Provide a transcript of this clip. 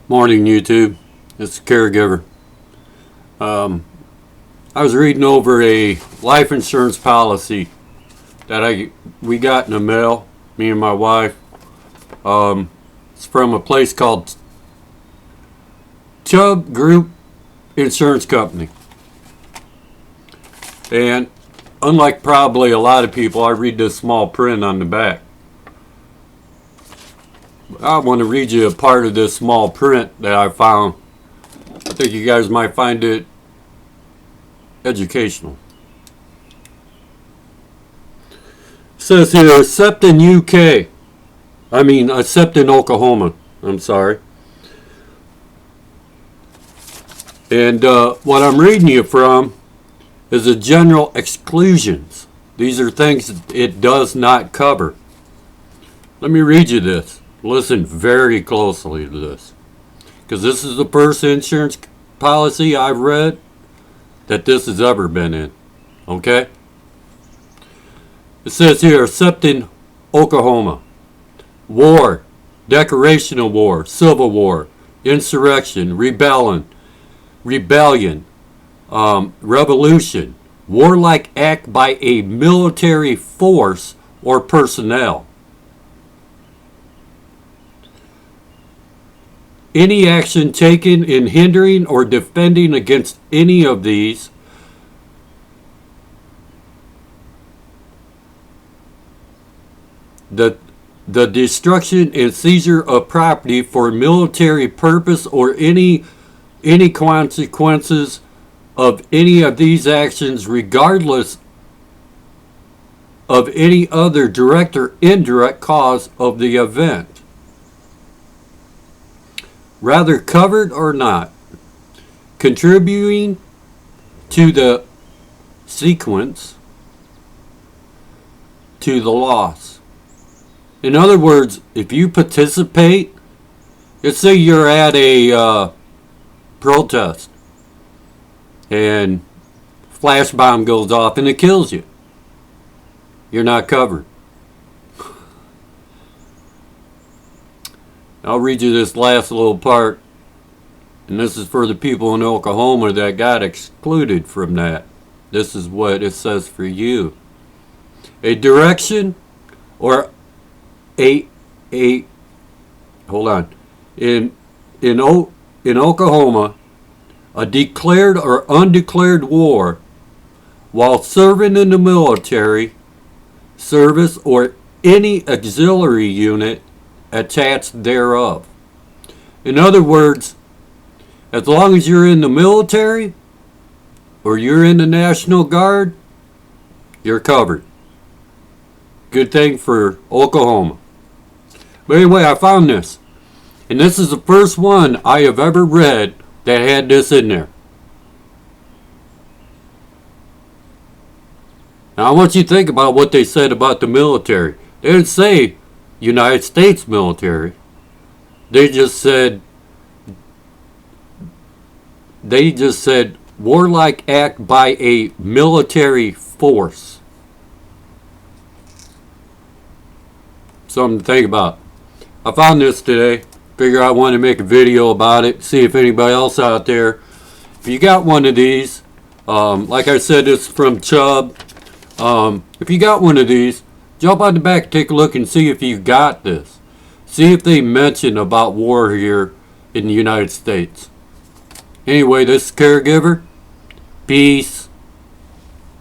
Morning, YouTube. It's the caregiver. I was reading over a life insurance policy that we got in the mail, me and my wife. It's from a place called Chubb Group Insurance Company. And unlike probably a lot of people, I read this small print on the back. I want to read you a part of this small print that I found. I think you guys might find it educational. It says here, except in except in Oklahoma. I'm sorry. And what I'm reading you from is the general exclusions. These are things it does not cover. Let me read you this. Listen very closely to this, because this is the first insurance policy I've read that this has ever been in. Okay? It says here, except in Oklahoma, war, declaration of war, civil war, insurrection, rebellion, revolution, warlike act by a military force or personnel. Any action taken in hindering or defending against any of these the destruction and seizure of property for military purpose or any consequences of any of these actions, regardless of any other direct or indirect cause of the event, rather covered or not, contributing to the sequence to the loss. In other words, if you participate, let's say you're at a protest and flash bomb goes off and it kills you, you're not covered. I'll read you this last little part, and this is for the people in Oklahoma that got excluded from that. This is what it says for you. A direction or hold on. In Oklahoma, a declared or undeclared war while serving in the military service or any auxiliary unit attached thereof. In other words, as long as you're in the military or you're in the National Guard, you're covered. Good thing for Oklahoma. But anyway, I found this. And this is the first one I have ever read that had this in there. Now I want you to think about what they said about the military. They didn't say United States military. They just said warlike act by a military force. Something to think about. I found this today. Figure I want to make a video about it. See if anybody else out there, if you got one of these, like I said, it's from Chubb. If you got one of these, jump on the back, take a look and see if you got this. See if they mention about war here in the United States. Anyway, this is Caregiver. Peace.